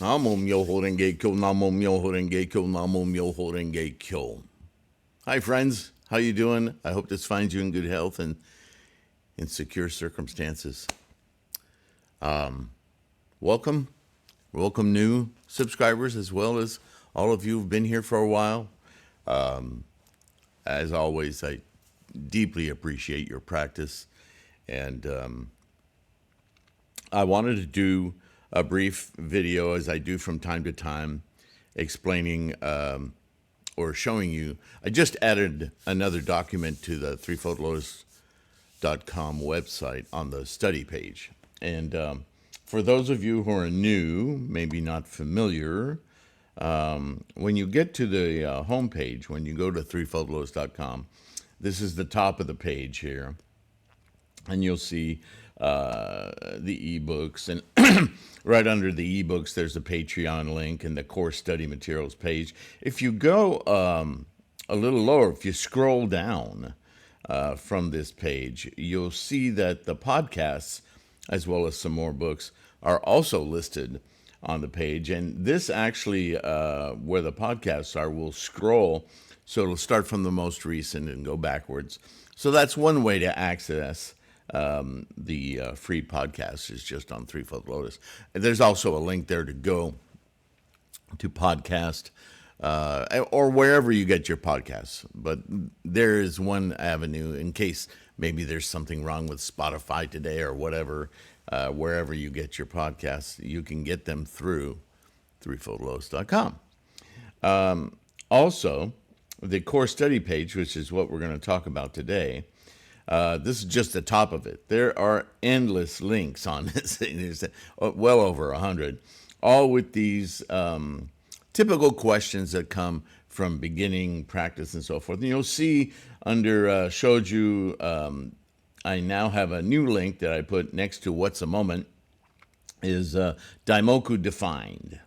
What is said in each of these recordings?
Namo Myoho Renge Kyo, Namo Myoho Renge Kyo, Namo Myoho Renge Kyo. Hi, friends. How you doing? I hope this finds you in good health and in secure circumstances. Welcome. Welcome new subscribers as well as all of you who've been here for a while. As always, I deeply appreciate your practice. And I wanted to do a brief video, as I do from time to time, explaining or showing you. I just added another document to the Threefold Lotus.com website on the study page. And for those of you who are new, maybe not familiar, when you get to the homepage, when you go to threefoldlotus.com, this is the top of the page here, and you'll see the ebooks, and right under the ebooks, there's a Patreon link and the course study materials page. If you go a little lower, if you scroll down from this page, you'll see that the podcasts, as well as some more books, are also listed on the page. And this actually, where the podcasts are, will scroll, so it'll start from the most recent and go backwards. So that's one way to access the free podcast, is just on Threefold Lotus. And there's also a link there to go to podcast or wherever you get your podcasts. But there is one avenue in case maybe there's something wrong with Spotify today or whatever. Wherever you get your podcasts, you can get them through threefoldlotus.com. Also, the core study page, which is what we're going to talk about today, this is just the top of it. There are endless links on this. There's well over 100, all with these typical questions that come from beginning practice and so forth. And you'll see under Shoju, I now have a new link that I put next to What's a Moment, is Daimoku Defined.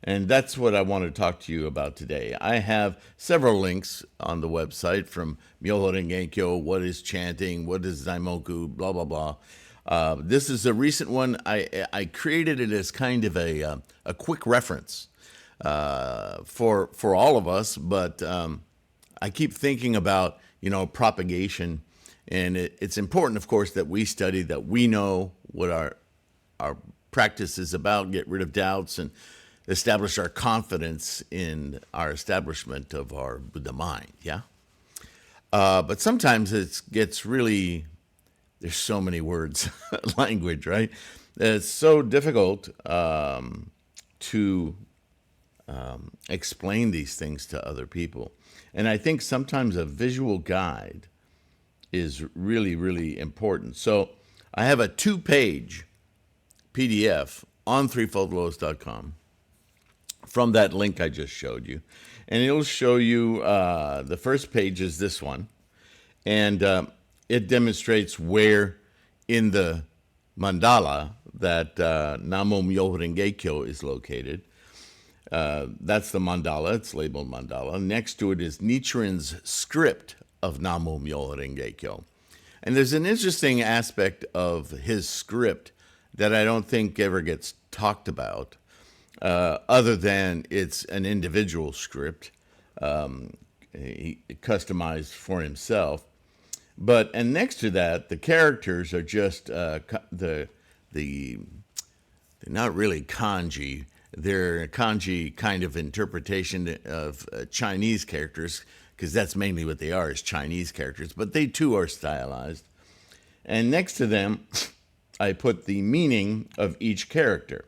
And that's what I want to talk to you about today. I have several links on the website, from Myoho Renge Kyo, what is chanting, what is Daimoku, blah, blah, blah. This is a recent one. I created it as kind of a quick reference for all of us, but I keep thinking about, propagation. And it's important, of course, that we study, that we know what our practice is about, get rid of doubts, and establish our confidence in our establishment of our Buddha mind, yeah? But sometimes it gets really, there's so many words, language, right? It's so difficult to explain these things to other people. And I think sometimes a visual guide is really, really important. So I have a 2-page PDF on threefoldlotus.com from that link I just showed you. And it'll show you, the first page is this one. And it demonstrates where in the mandala that Namo Myoho Renge Kyo is located. That's the mandala. It's labeled mandala. Next to it is Nichiren's script of Namo Myoho Renge Kyo. And there's an interesting aspect of his script that I don't think ever gets talked about, other than it's an individual script, customized for himself. And next to that, the characters are just they're not really kanji. They're kanji kind of interpretation of Chinese characters, because that's mainly what they are, is Chinese characters. But they too are stylized. And next to them, I put the meaning of each character.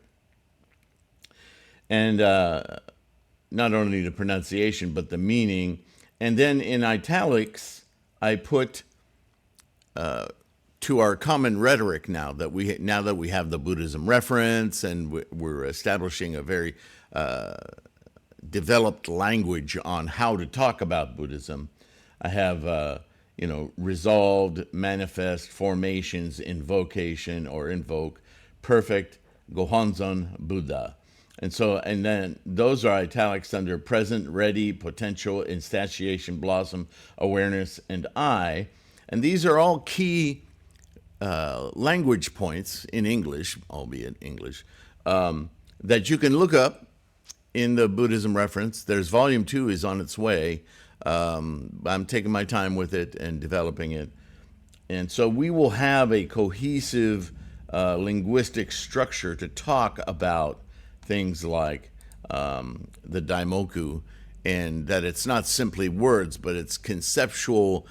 And not only the pronunciation, but the meaning. And then in italics, I put to our common rhetoric now that we have the Buddhism Reference, and we're establishing a very developed language on how to talk about Buddhism. I have resolved, manifest, formations, invocation or invoke, perfect, Gohonzon, Buddha. And then those are italics under present, ready, potential, instantiation, blossom, awareness, and I. And these are all key language points in English, albeit English, that you can look up in the Buddhism Reference. There's volume 2 is on its way. I'm taking my time with it and developing it. And so we will have a cohesive linguistic structure to talk about things like the Daimoku, and that it's not simply words, but it's conceptual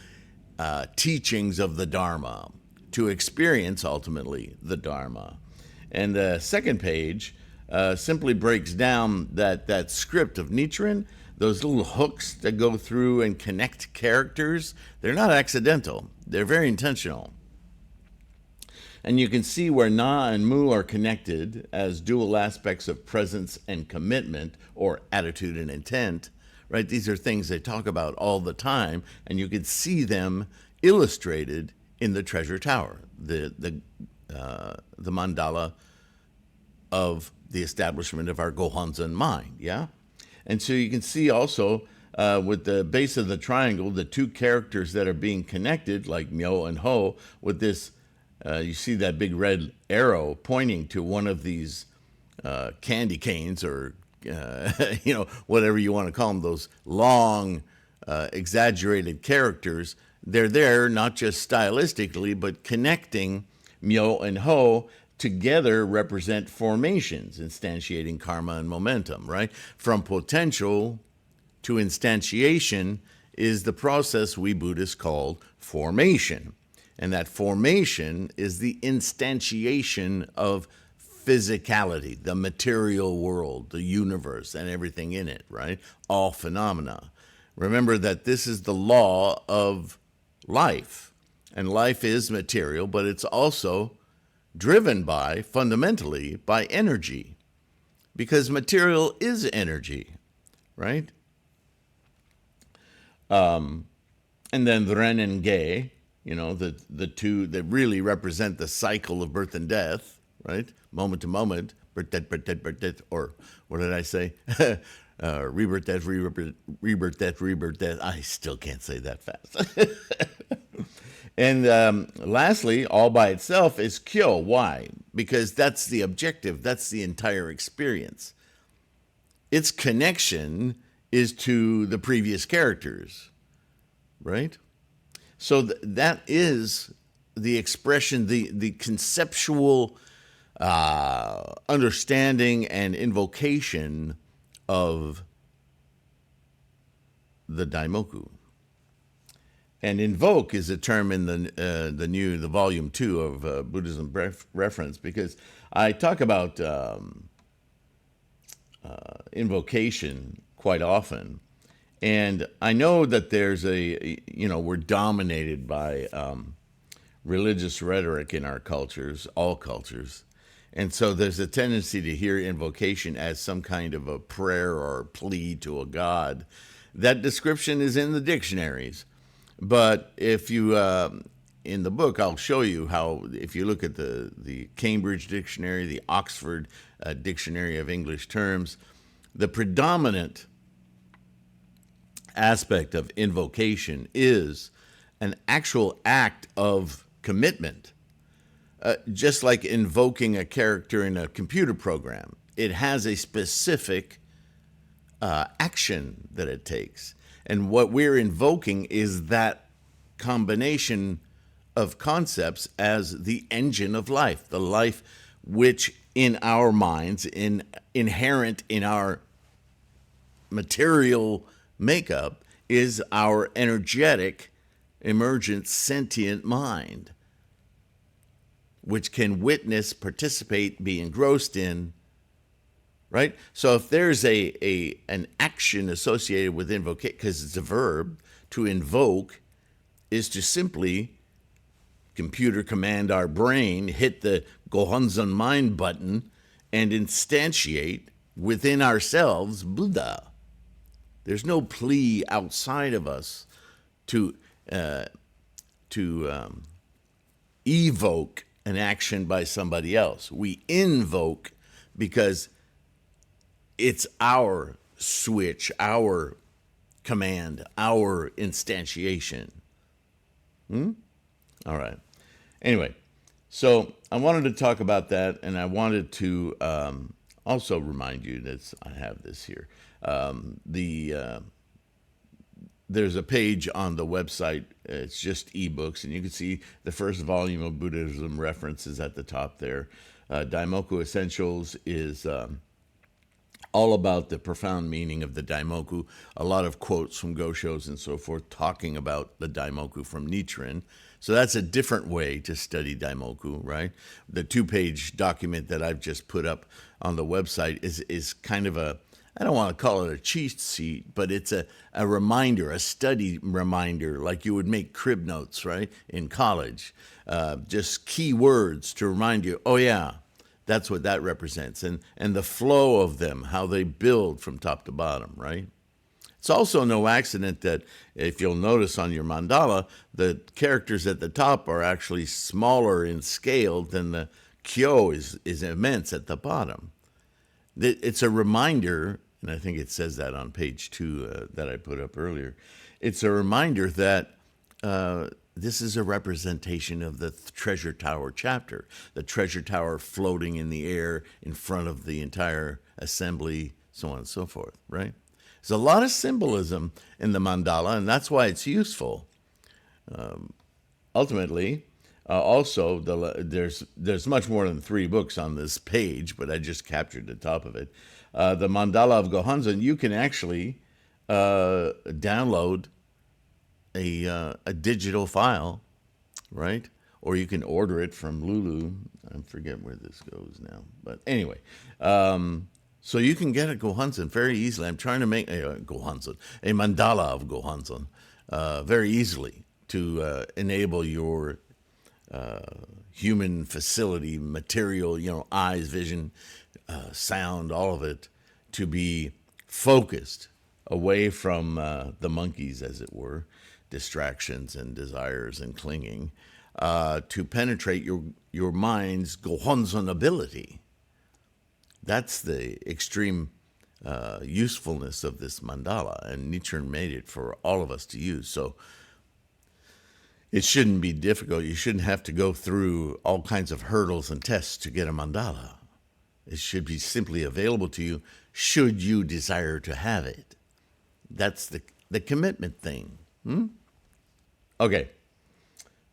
teachings of the Dharma to experience ultimately the Dharma. And the second page simply breaks down that script of Nichiren, those little hooks that go through and connect characters. They're not accidental. They're very intentional. And you can see where Na and Mu are connected as dual aspects of presence and commitment, or attitude and intent, right? These are things they talk about all the time, and you can see them illustrated in the treasure tower, the mandala of the establishment of our Gohanzen mind, yeah? And so you can see also with the base of the triangle, the two characters that are being connected, like Myo and Ho, with this, you see that big red arrow pointing to one of these candy canes, or, whatever you want to call them, those long, exaggerated characters. They're there not just stylistically, but connecting Myo and Ho together represent formations, instantiating karma and momentum, right? From potential to instantiation is the process we Buddhists call formation. And that formation is the instantiation of physicality, the material world, the universe, and everything in it, right? All phenomena. Remember that this is the law of life. And life is material, but it's also driven by, fundamentally, by energy. Because material is energy, right? And then Ren and Ge, the two that really represent the cycle of birth and death, right? Moment to moment, birth, death, or what did I say? Rebirth, death, rebirth, death, rebirth, death. I still can't say that fast. And lastly, all by itself is Kyo. Why? Because that's the objective. That's the entire experience. Its connection is to the previous characters, right? So that is the expression, the conceptual understanding and invocation of the Daimoku. And invoke is a term in the volume 2 of Buddhism Reference, because I talk about invocation quite often. And I know that there's we're dominated by religious rhetoric in our cultures, all cultures. And so there's a tendency to hear invocation as some kind of a prayer or a plea to a god. That description is in the dictionaries. But if you, in the book, I'll show you how, if you look at the Cambridge Dictionary, the Oxford Dictionary of English Terms, the predominant aspect of invocation is an actual act of commitment. Just like invoking a character in a computer program, it has a specific action that it takes. And what we're invoking is that combination of concepts as the engine of life, the life which in our minds, inherent in our material makeup, is our energetic, emergent, sentient mind, which can witness, participate, be engrossed in, right? So if there's an action associated with invocation, because it's a verb, to invoke is to simply computer command our brain, hit the Gohanzen mind button, and instantiate within ourselves Buddha. There's no plea outside of us to evoke an action by somebody else. We invoke because it's our switch, our command, our instantiation. All right. Anyway, so I wanted to talk about that, and I wanted to also remind you that I have this here. There's a page on the website. It's just ebooks, and you can see the first volume of Buddhism Reference is at the top there. Daimoku Essentials is all about the profound meaning of the Daimoku. A lot of quotes from Goshos and so forth talking about the Daimoku from Nichiren. So that's a different way to study Daimoku, right? The 2-page document that I've just put up on the website is kind of a, I don't want to call it a cheat sheet, but it's a reminder, a study reminder, like you would make crib notes, right, in college. Just key words to remind you, oh yeah, that's what that represents. And the flow of them, how they build from top to bottom, right? It's also no accident that if you'll notice on your mandala, the characters at the top are actually smaller in scale than the kyo is immense at the bottom. It's a reminder, and I think it says that on page 2 that I put up earlier. It's a reminder that this is a representation of the treasure tower chapter, the treasure tower floating in the air in front of the entire assembly, so on and so forth, right? There's a lot of symbolism in the mandala, and that's why it's useful. Ultimately, also, there's much more than 3 books on this page, but I just captured the top of it. The Mandala of Gohanzon, you can actually download a digital file, right? Or you can order it from Lulu. I forget where this goes now. But anyway, so you can get a Gohanzon very easily. I'm trying to make a mandala of Gohanzon very easily to enable your human facility, material, eyes, vision, sound, all of it, to be focused away from the monkeys, as it were, distractions and desires and clinging, to penetrate your mind's Gohanzon ability. That's the extreme usefulness of this mandala, and Nichiren made it for all of us to use. So it shouldn't be difficult. You shouldn't have to go through all kinds of hurdles and tests to get a mandala. It should be simply available to you should you desire to have it. That's the commitment thing. Okay.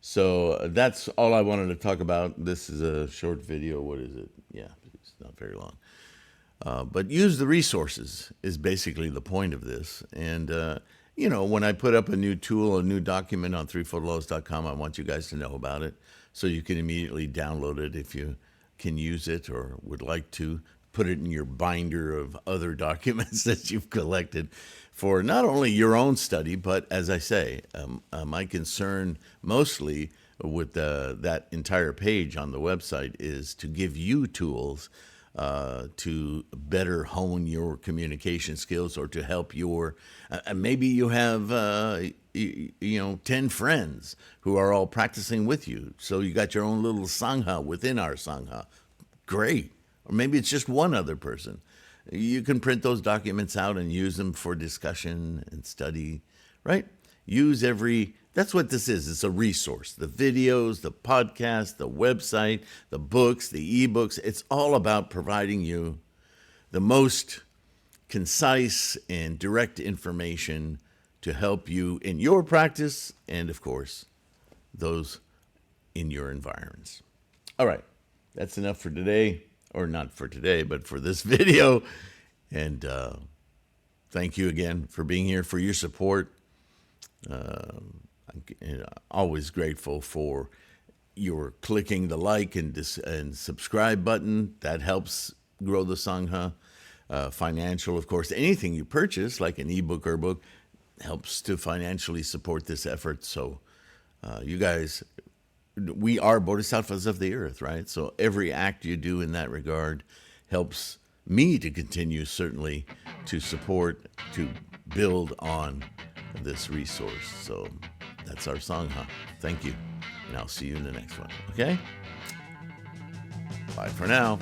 So that's all I wanted to talk about. This is a short video. What is it? Yeah, it's not very long. But use the resources is basically the point of this. And, when I put up a new tool, a new document on threefoldlaws.com, I want you guys to know about it so you can immediately download it if you can use it or would like to. Put it in your binder of other documents that you've collected for not only your own study, but as I say, my concern mostly with that entire page on the website is to give you tools to better hone your communication skills, or to help your, maybe you have, 10 friends who are all practicing with you. So you got your own little Sangha within our Sangha. Great. Or maybe it's just one other person. You can print those documents out and use them for discussion and study, right? That's what this is. It's a resource. The videos, the podcast, the website, the books, the ebooks. It's all about providing you the most concise and direct information to help you in your practice and, of course, those in your environments. All right. That's enough for today. Or not for today, but for this video. And thank you again for being here, for your support. I'm always grateful for your clicking the like and subscribe button. That helps grow the Sangha. Financial, of course, anything you purchase, like an ebook or book, helps to financially support this effort. So you guys, we are bodhisattvas of the earth, right? So every act you do in that regard helps me to continue, certainly, to support, to build on this resource. So that's our Sangha. Thank you. And I'll see you in the next one. Okay? Bye for now.